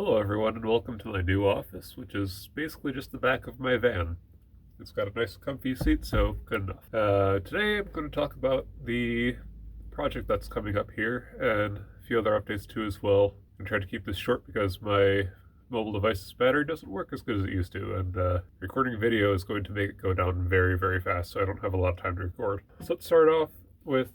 Hello everyone and welcome to my new office, which is basically just the back of my van. It's got a nice comfy seat, so good enough. Today I'm going to talk about the project that's coming up here and a few other updates too as well. I'm trying to keep this short because my mobile device's battery doesn't work as good as it used to, and recording video is going to make it go down very, very fast, so I don't have a lot of time to record. So let's start off with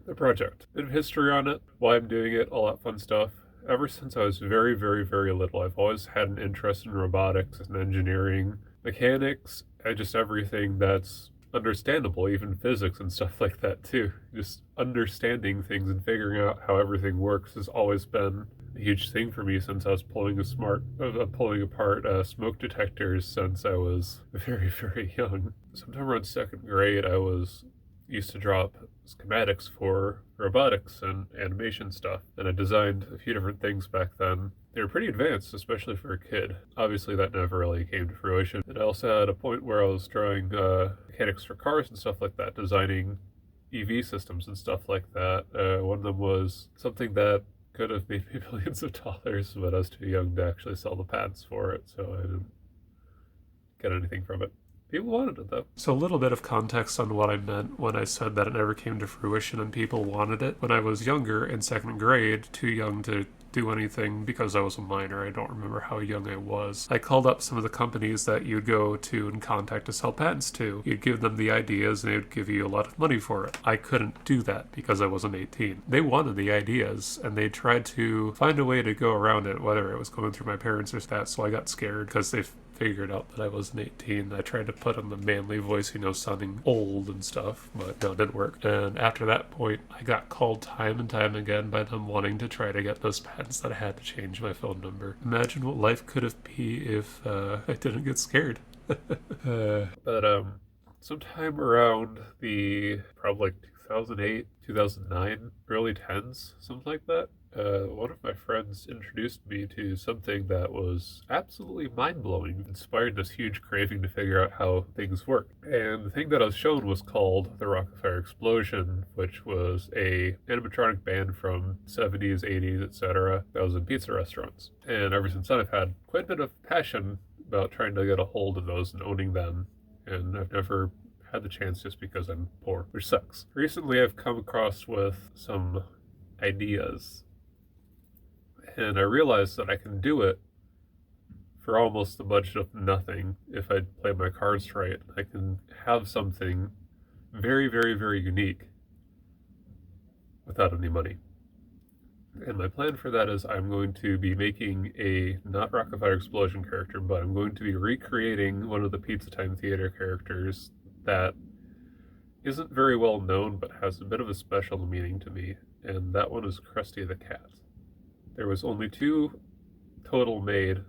the project. A bit of history on it, why I'm doing it, all that fun stuff. Ever since I was very, very, very little, I've always had an interest in robotics and engineering, mechanics, and just everything that's understandable, even physics and stuff like that too. Just understanding things and figuring out how everything works has always been a huge thing for me since I was pulling apart smoke detectors since I was very, very young. Sometime around second grade, I was used to draw up schematics for robotics and animation stuff, and I designed a few different things back then. They were pretty advanced, especially for a kid. Obviously, that never really came to fruition. And I also had a point where I was drawing mechanics for cars and stuff like that, designing EV systems and stuff like that. One of them was something that could have made me millions of dollars, but I was too young to actually sell the patents for it, so I didn't get anything from it. People wanted it though. So a little bit of context on what I meant when I said that it never came to fruition and people wanted it. When I was younger, in second grade, too young to do anything because I was a minor. I don't remember how young I was. I called up some of the companies that you'd go to and contact to sell patents to. You'd give them the ideas and they would give you a lot of money for it. I couldn't do that because I wasn't 18. They wanted the ideas and they tried to find a way to go around it, whether it was going through my parents or that, so I got scared because they figured out that I wasn't 18. I tried to put on the manly voice, sounding old and stuff, but no, it didn't work. And after that point, I got called time and time again by them wanting to try to get those patents that I had to change my phone number. Imagine what life could have been if I didn't get scared. But sometime around the probably like 2008, 2009, early 10s, something like that, one of my friends introduced me to something that was absolutely mind-blowing, inspired this huge craving to figure out how things work. And the thing that I was shown was called the Rockefeller Explosion, which was a animatronic band from 70s, 80s, etc. that was in pizza restaurants. And ever since then, I've had quite a bit of passion about trying to get a hold of those and owning them. And I've never had the chance just because I'm poor, which sucks. Recently, I've come across with some ideas, and I realized that I can do it for almost the budget of nothing if I play my cards right. I can have something very, very, very unique without any money. And my plan for that is I'm going to be making a not Rockefeller Explosion character, but I'm going to be recreating one of the Pizza Time Theater characters that isn't very well known but has a bit of a special meaning to me, and that one is Crusty the Cat. There was only 2 total made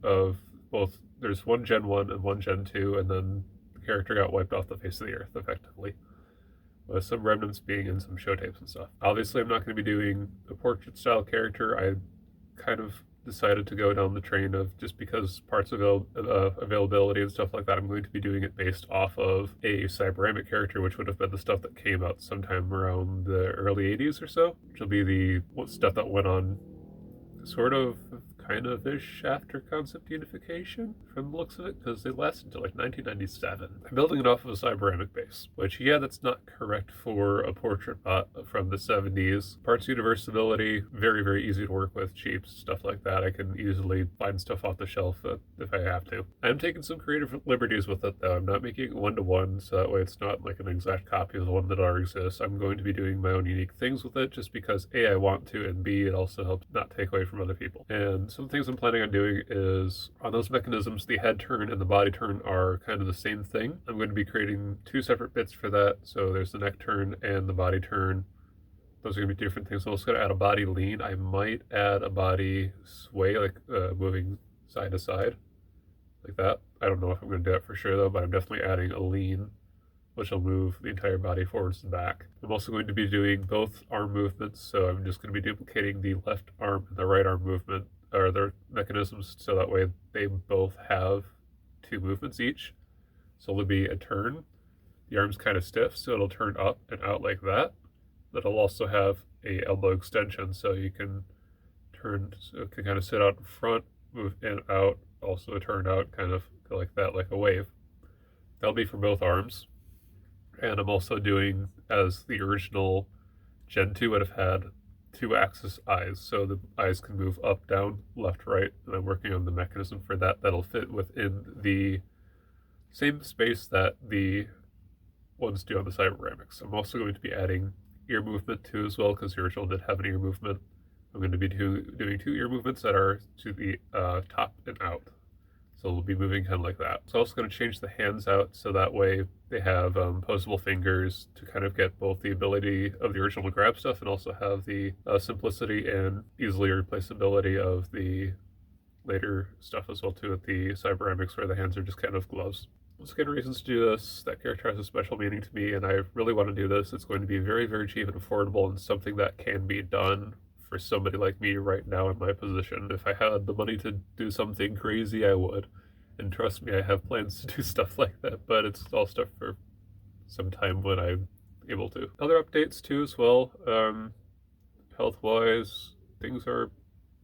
of both. There's one Gen 1 and one Gen 2, and then the character got wiped off the face of the earth, effectively, with some remnants being in some show tapes and stuff. Obviously, I'm not going to be doing a portrait-style character. I kind of decided to go down the train of, just because parts availability and stuff like that, I'm going to be doing it based off of a cyberamic character, which would have been the stuff that came out sometime around the early 80s or so, which will be the stuff that went on sort of kind of ish after concept unification from the looks of it, because they lasted until like 1997. I'm building it off of a cyberamic base, which, yeah, that's not correct for a portrait bot from the 70s. Parts universability, very, very easy to work with, cheap, stuff like that. I can easily find stuff off the shelf if I have to. I'm taking some creative liberties with it, though. I'm not making it one-to-one, so that way it's not like an exact copy of the one that already exists. I'm going to be doing my own unique things with it, just because A, I want to, and B, it also helps not take away from other people. And some things I'm planning on doing is, on those mechanisms, the head turn and the body turn are kind of the same thing. I'm going to be creating 2 separate bits for that. So there's the neck turn and the body turn. Those are going to be different things. I'm also going to add a body lean. I might add a body sway, like moving side to side, like that. I don't know if I'm going to do that for sure, though, but I'm definitely adding a lean, which will move the entire body forwards and back. I'm also going to be doing both arm movements, so I'm just going to be duplicating the left arm and the right arm movement, or their mechanisms, so that way they both have 2 movements each. So it'll be a turn. The arm's kind of stiff, so it'll turn up and out like that. But it'll also have a elbow extension, so you can turn, so it can kind of sit out in front, move in, out, also turn out kind of like that, like a wave. That'll be for both arms. And I'm also doing, as the original Gen 2 would have had, 2-axis eyes, so the eyes can move up, down, left, right, and I'm working on the mechanism for that that'll fit within the same space that the ones do on the Cyberamics. I'm also going to be adding ear movement too as well, because the original did have an ear movement. I'm going to be doing 2 ear movements that are to the top and out. So we'll be moving kind of like that. So I'm also going to change the hands out so that way they have posable fingers to kind of get both the ability of the original to grab stuff and also have the simplicity and easily replaceability of the later stuff as well too with the Cyberamics, where the hands are just kind of gloves. Let's get reasons to do this. That character has a special meaning to me and I really want to do this. It's going to be very, very cheap and affordable and something that can be done for somebody like me right now in my position. If I had the money to do something crazy, I would. And trust me, I have plans to do stuff like that, but it's all stuff for some time when I'm able to. Other updates too as well. Health-wise, things are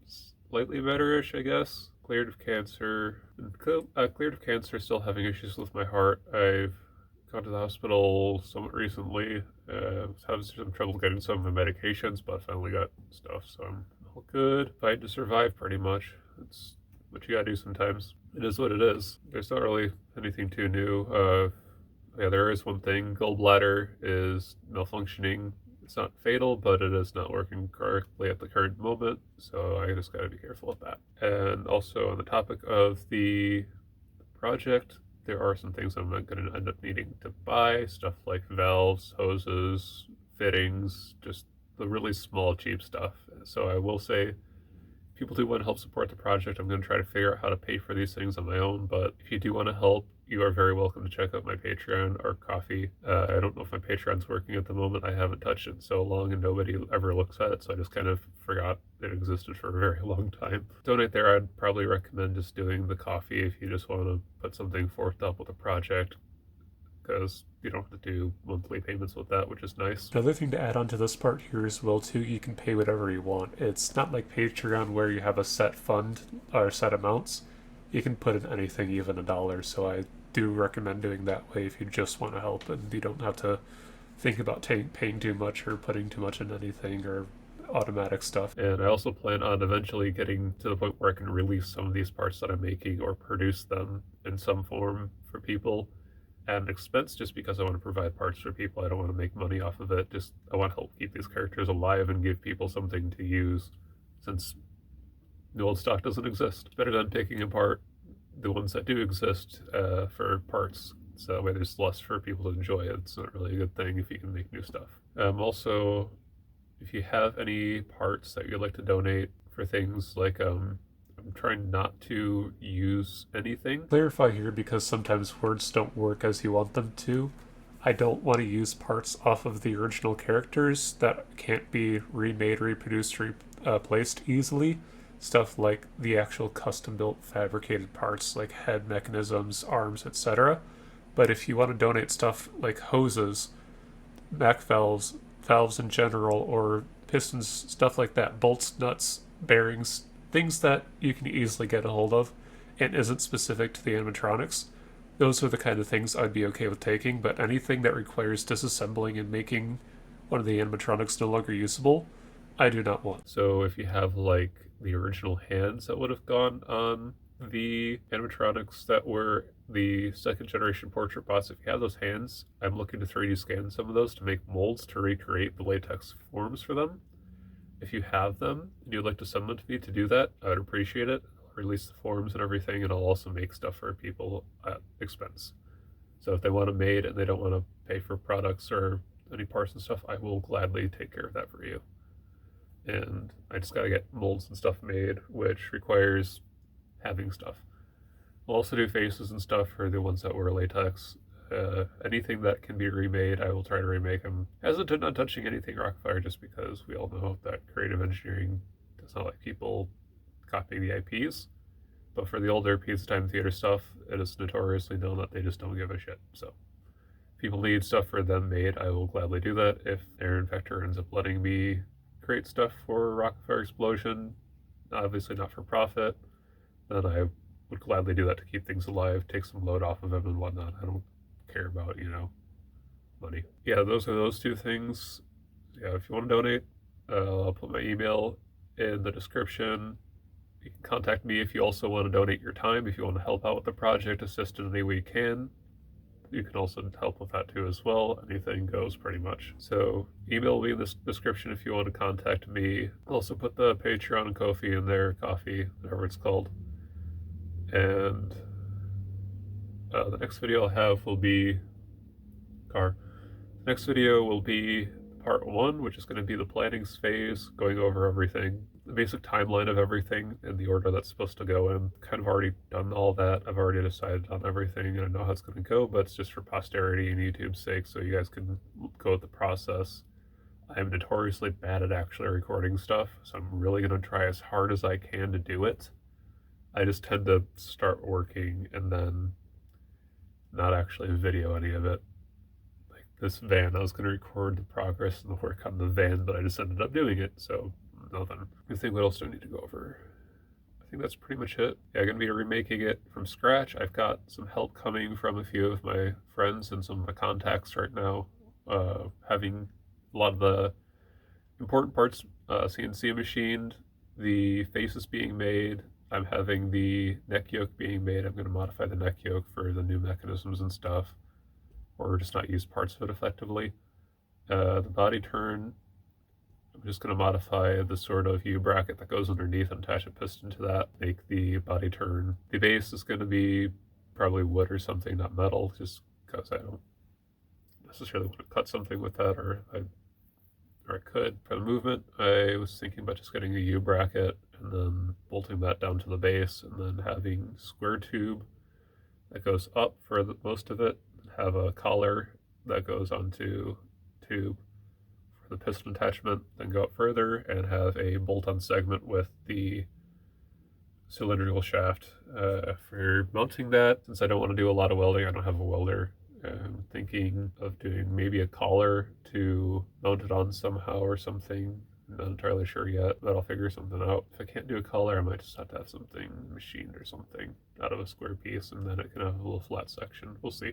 slightly better-ish, I guess. Cleared of cancer. Cleared of cancer, still having issues with my heart. I've gone to the hospital somewhat recently. Having some trouble getting some of the medications, but finally got stuff, so I'm all good. Fighting to survive, pretty much. It's what you gotta do sometimes. It is what it is. There's not really anything too new. Yeah, there is one thing. Gallbladder is malfunctioning. It's not fatal, but it is not working correctly at the current moment, so I just gotta be careful with that. And also on the topic of the project, there are some things I'm going to end up needing to buy, stuff like valves, hoses, fittings, just the really small, cheap stuff. So I will say, people do want to help support the project. I'm going to try to figure out how to pay for these things on my own, but if you do want to help, you are very welcome to check out my Patreon or Coffee. I don't know if my Patreon's working at the moment. I haven't touched it in so long and nobody ever looks at it, so I just kind of forgot it existed for a very long time. Donate there. I'd probably recommend just doing the Coffee if you just want to put something forth up with a project, because you don't have to do monthly payments with that, which is nice. Another thing to add on to this part here as well too, you can pay whatever you want. It's not like Patreon where you have a set fund or set amounts. You can put in anything, even $1. So I do recommend doing that way if you just want to help and you don't have to think about paying too much or putting too much in anything or automatic stuff. And I also plan on eventually getting to the point where I can release some of these parts that I'm making or produce them in some form for people at an expense, just because I want to provide parts for people. I don't want to make money off of it. Just I want to help keep these characters alive and give people something to use, since the old stock doesn't exist. It's better than picking apart the ones that do exist for parts, so that way there's less for people to enjoy. It's not really a good thing if you can make new stuff. Also, if you have any parts that you'd like to donate for things like I'm trying not to use anything. Clarify here, because sometimes words don't work as you want them to. I don't want to use parts off of the original characters that can't be remade, reproduced, replaced easily. Stuff like the actual custom-built fabricated parts like head mechanisms, arms, etc. But if you want to donate stuff like hoses, back valves, valves in general, or pistons, stuff like that, bolts, nuts, bearings, things that you can easily get a hold of and isn't specific to the animatronics, those are the kind of things I'd be okay with taking. But anything that requires disassembling and making one of the animatronics no longer usable, I do not want. So if you have like the original hands that would have gone on the animatronics that were the second generation portrait bots, if you have those hands, I'm looking to 3D scan some of those to make molds to recreate the latex forms for them. If you have them and you'd like to send them to me to do that, I would appreciate it. I'll release the forms and everything, and I'll also make stuff for people at expense. So if they want them made and they don't want to pay for products or any parts and stuff, I will gladly take care of that for you. And I just gotta get molds and stuff made, which requires having stuff. I'll also do faces and stuff for the ones that were latex. Anything that can be remade, I will try to remake. I'm hesitant on touching anything Rockfire just because we all know that creative engineering does not like people copying the IPs. But for the older Pizza Time Theater stuff, it is notoriously known that they just don't give a shit. So if people need stuff for them made, I will gladly do that. If Aaron Vector ends up letting me create stuff for Rockfire Explosion, obviously not for profit, then I would gladly do that to keep things alive, take some load off of them and whatnot. I don't care about, money. Yeah, those are those two things. Yeah, if you want to donate, I'll put my email in the description. You can contact me if you also want to donate your time, if you want to help out with the project, assist in any way you can. You can also help with that too as well. Anything goes pretty much. So email me in the description if you want to contact me. I'll also put the Patreon and Ko-fi in there, coffee, whatever it's called. And the next video I'll have will be car. The next video will be part 1, which is going to be the planning phase, going over everything, the basic timeline of everything in the order that's supposed to go in. Kind of already done all that. I've already decided on everything and I know how it's going to go, but it's just for posterity and YouTube's sake, so you guys can go with the process. I am notoriously bad at actually recording stuff, so I'm really going to try as hard as I can to do it. I just tend to start working and then not actually video any of it. Like this van, I was going to record the progress and the work on the van, but I just ended up doing it, so nothing. I think what else do I need to go over? I think that's pretty much it. Yeah, I'm going to be remaking it from scratch. I've got some help coming from a few of my friends and some of my contacts right now, having a lot of the important parts CNC machined, the faces being made. I'm having the neck yoke being made. I'm going to modify the neck yoke for the new mechanisms and stuff, or just not use parts of it effectively. The body turn, I'm just going to modify the sort of U bracket that goes underneath and attach a piston to that, make the body turn. The base is going to be probably wood or something, not metal, just because I don't necessarily want to cut something with that, or I could. For the movement, I was thinking about just getting a U bracket and then bolting that down to the base, and then having square tube that goes up for most of it, have a collar that goes onto tube for the piston attachment, then go up further and have a bolt-on segment with the cylindrical shaft. For mounting that, since I don't want to do a lot of welding, I don't have a welder. I'm thinking of doing maybe a collar to mount it on somehow or something. I'm not entirely sure yet, but I'll figure something out. If I can't do a collar, I might just have to have something machined or something out of a square piece, and then it can have a little flat section. We'll see.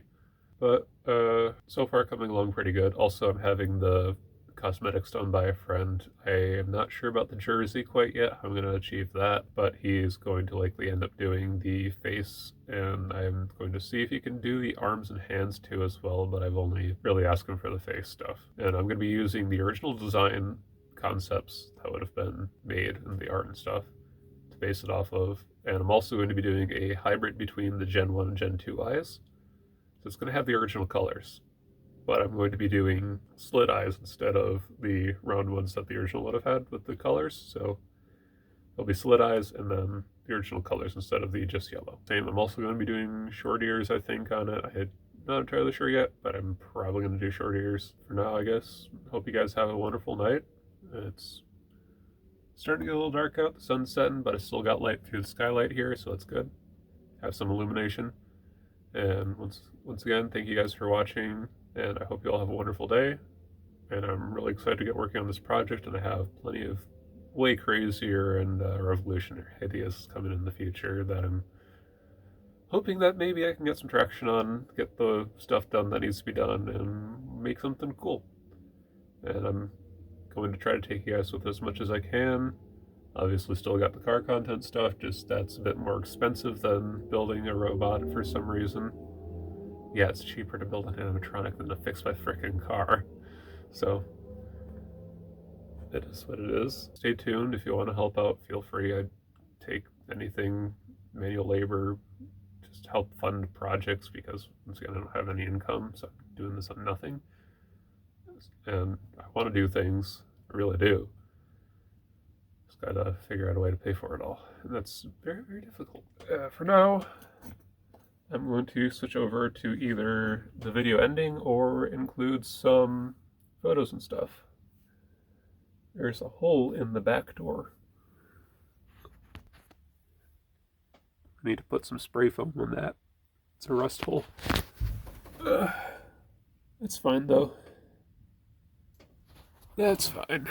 But so far coming along pretty good. Also, I'm having the cosmetics done by a friend. I am not sure about the jersey quite yet. I'm going to achieve that, but he's going to likely end up doing the face, and I'm going to see if he can do the arms and hands too as well, but I've only really asked him for the face stuff. And I'm going to be using the original design concepts that would have been made in the art and stuff to base it off of. And I'm also going to be doing a hybrid between the Gen 1 and Gen 2 eyes. So it's going to have the original colors, but I'm going to be doing slit eyes instead of the round ones that the original would have had with the colors. So there'll be slit eyes and then the original colors instead of the just yellow. Same, I'm also going to be doing short ears, I think, on it. I'm not entirely sure yet, but I'm probably going to do short ears for now, I guess. Hope you guys have a wonderful night. It's starting to get a little dark out, the sun's setting, but I still got light through the skylight here, so that's good. Have some illumination. And once again, thank you guys for watching, and I hope you all have a wonderful day. And I'm really excited to get working on this project, and I have plenty of way crazier and revolutionary ideas coming in the future that I'm hoping that maybe I can get some traction on, get the stuff done that needs to be done, and make something cool. And I'm going to try to take you guys with as much as I can. Obviously still got the car content stuff, just that's a bit more expensive than building a robot for some reason. Yeah, it's cheaper to build an animatronic than to fix my frickin' car. So, it is what it is. Stay tuned. If you want to help out, feel free. I'd take anything, manual labor, just help fund projects, because once again I don't have any income, so I'm doing this on nothing. And I want to do things, I really do. Just gotta figure out a way to pay for it all, and that's very, very difficult. For now, I'm going to switch over to either the video ending or include some photos and stuff. There's a hole in the back door. I need to put some spray foam on that. It's a rust hole. It's fine though. That's fine.